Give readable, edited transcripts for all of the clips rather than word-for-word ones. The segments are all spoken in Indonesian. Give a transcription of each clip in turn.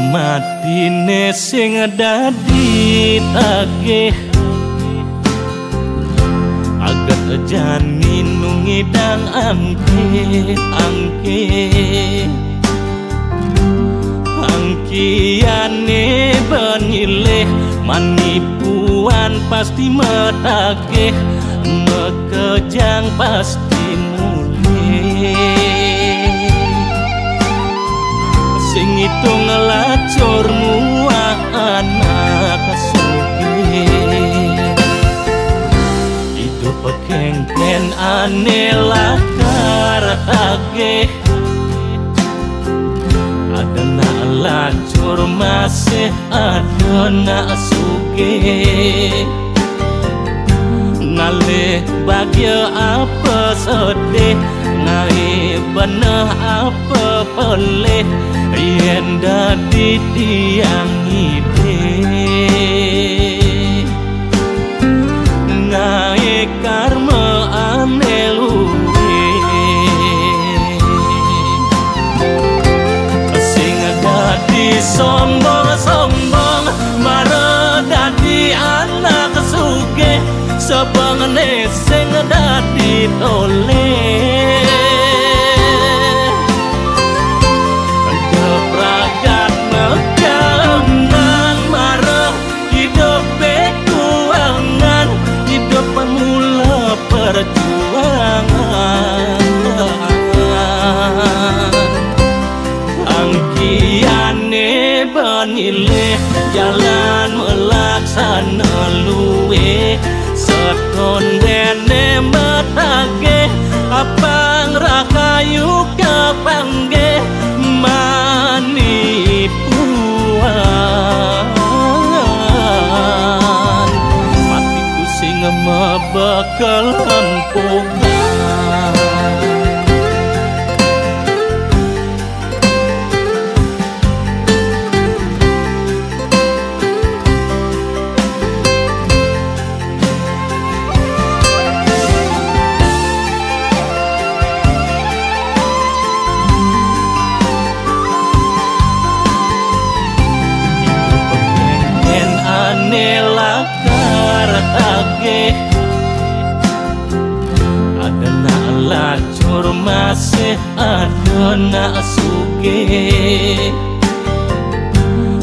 matine sing dadi tagih agat janin nungidang angke angkiane benileh manipuan pasti metagih mekejang pasti mulih sing itu ngelacur muak anak sugih hidup kengken ane lakar tagih ada na lacur masih ada na sugih ngalih bahagia apa sedih ngai bener apa pelih yen dadi tiang ide ngai karma ane luwe sing dadi sombong-sombong mare dadi anak sugih sebengne sing dadi toleh kepragat megangan marah hidup bekuangan hidup pemula perjuangan angkiane benileh jalan melaksana luwe seton dene metagih apang rakayu kepanggih manipuan matiku sing mebekal empukan lakar tagih ada na lacur masih ada na sugih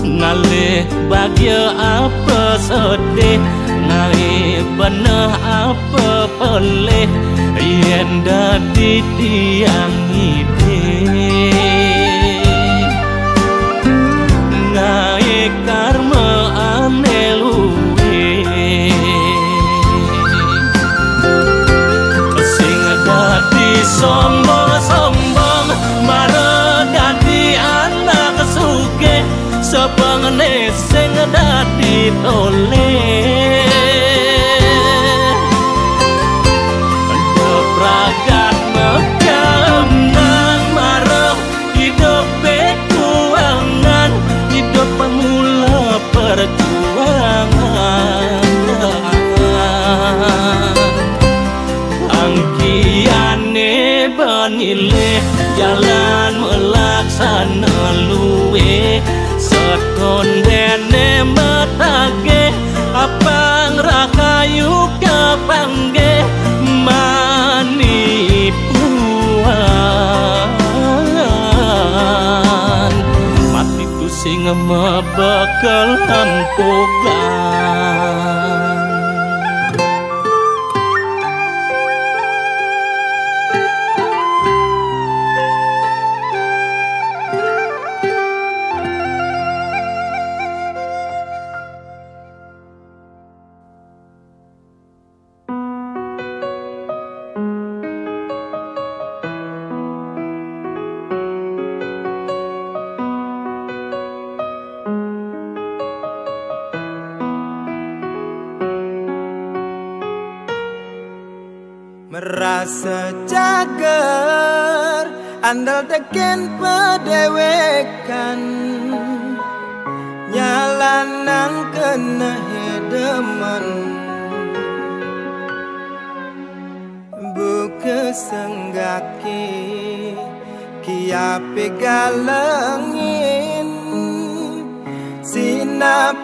ngalih bahagia apa sedih ngai bener apa pelih yen dadi tiang ide ngai karma ane luwe sing dadi sombong-sombong mare dadi anak sugih sebengne sing dadi toleh kepragat megangan mare hidup bekuangan hidup pemula perjuangan angkiane benileh jalan melaksana luwe seton dene metagih apang rakayu kepanggih manipuan matiku sing mebekal empukan merasa cager andal teken pedewekan nyalanang kena hedeman buka senggaki kiape galengin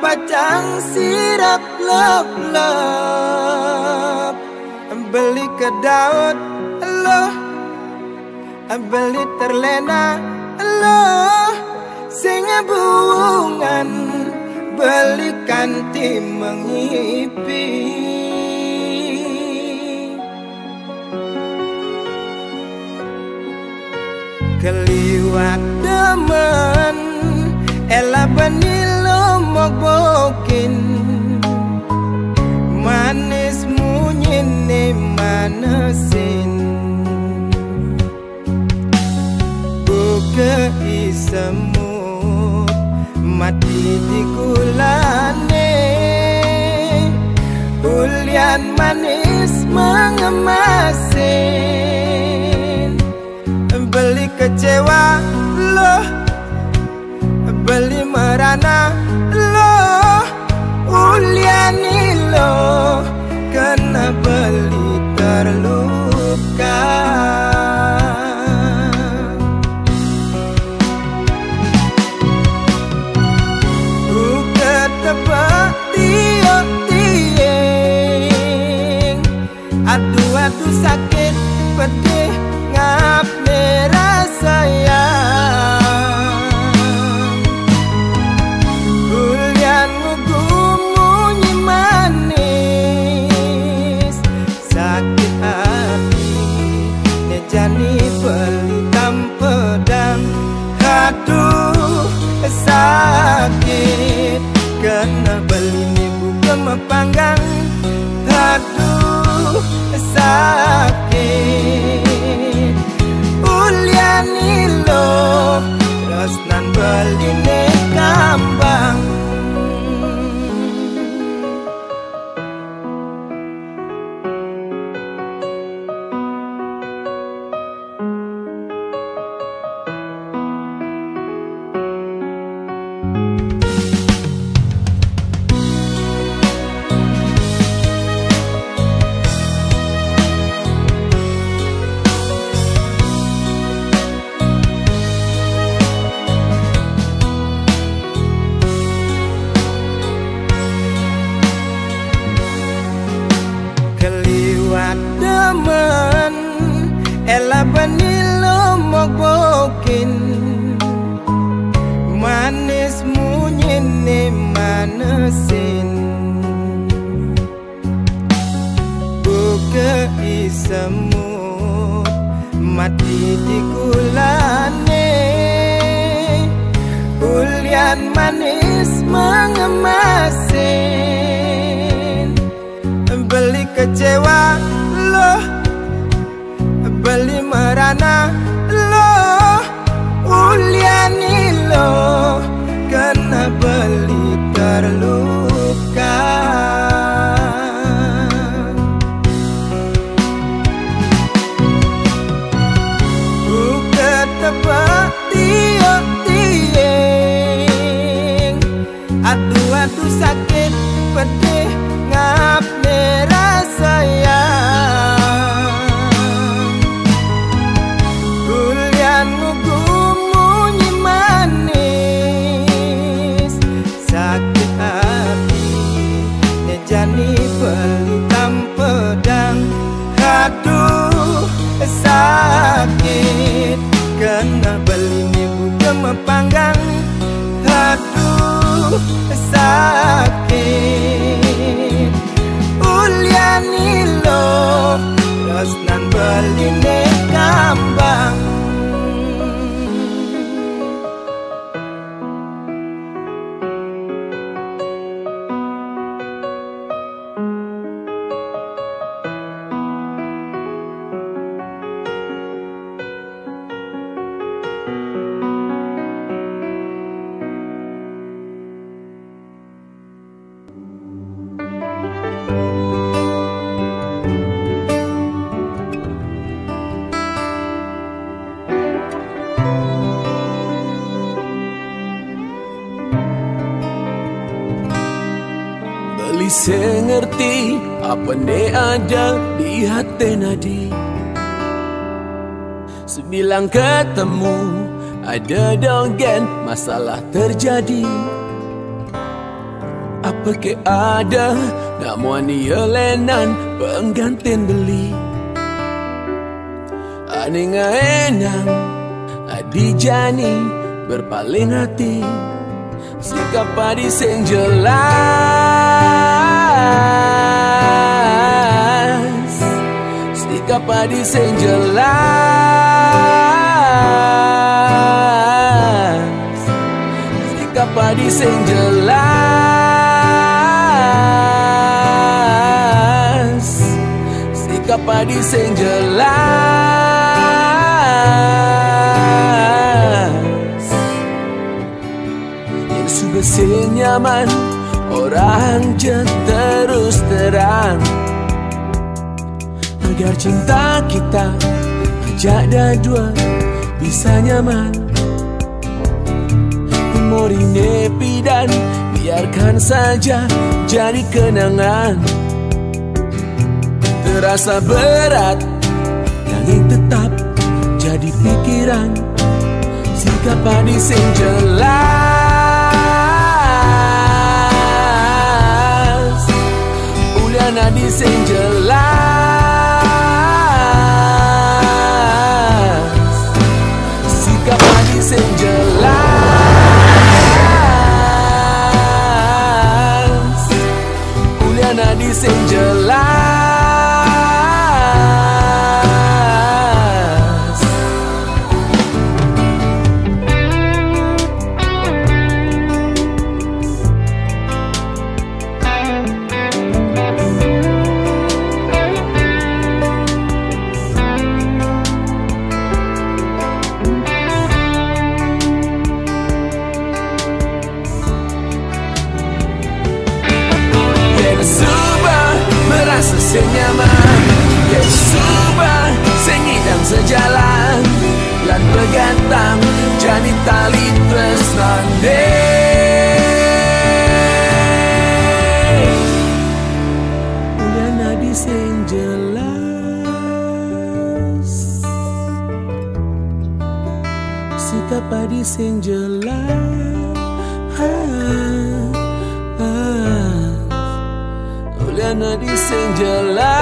pacang sirap lep-lep. Beli ke Daud lo, beli terlena lo, sing bungan beli kanti mengipi. Keliwat demen ela benilo mogbokin, manis munyine manesin, buke isemut mati di gulane, ulian manis mengemasin. Beli kecewa lo, beli merana lo, uliani lo, kena beli terluka. Buka tepat tiok-tieng, aduh-aduh sakit pedih ngap merasa sayang. Kulianmu gumunyi manis, sakit hati nejani pelitam pedang. Aduh sakit kena beli ni bukan mepanggang. Aduh sakit uliani lo, terus nan beli ne kambang. Demen ela benilo mogbokin, manis munyine manesin, buke isemut mati di gulane, ulian manis mengemasin. Beli kecewa lo, beli merana lo, uliani lo, kena beli terluka. Buka tepat tiok-tieng, aduh-aduh sakit pedih ngap merasa sayang. Kulianmu gumunyi manis, sakit hati nejani pelitam pedang. Aduh sakit kena beli ni bukan mepanggang. Aduh sakit uliani lo, terus nan beli ne kambang. Saya ngerti apa ne ada di hati nadi. Sebilang ketemu ada dogen masalah terjadi. Apa ke ada namun dia lenan penggantian beli. Aninga enang adi jani berpaling hati. Sikap padi sing jelas, sikap padi sing jelas, sikap padi sing jelas, sikap padi sing jelas. Yang sudah senyaman orang je terus terang, agar cinta kita ajak dua bisa nyaman. Memori nepi dan biarkan saja jadi kenangan. Terasa berat nanging tetap jadi pikiran. Sikap padi sing jelas, ulian adi sing jelas, sikap padi sing jelas, ulian adi sing jelas. Senyaman, Yesuba sengidang sejalan, lan begantang jadi tali tresnane. Ulian adi sing jelas, sikap adi sing jelas. Ulian adi sing jelas,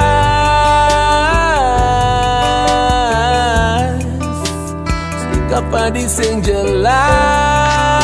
sikap adi sing jelas.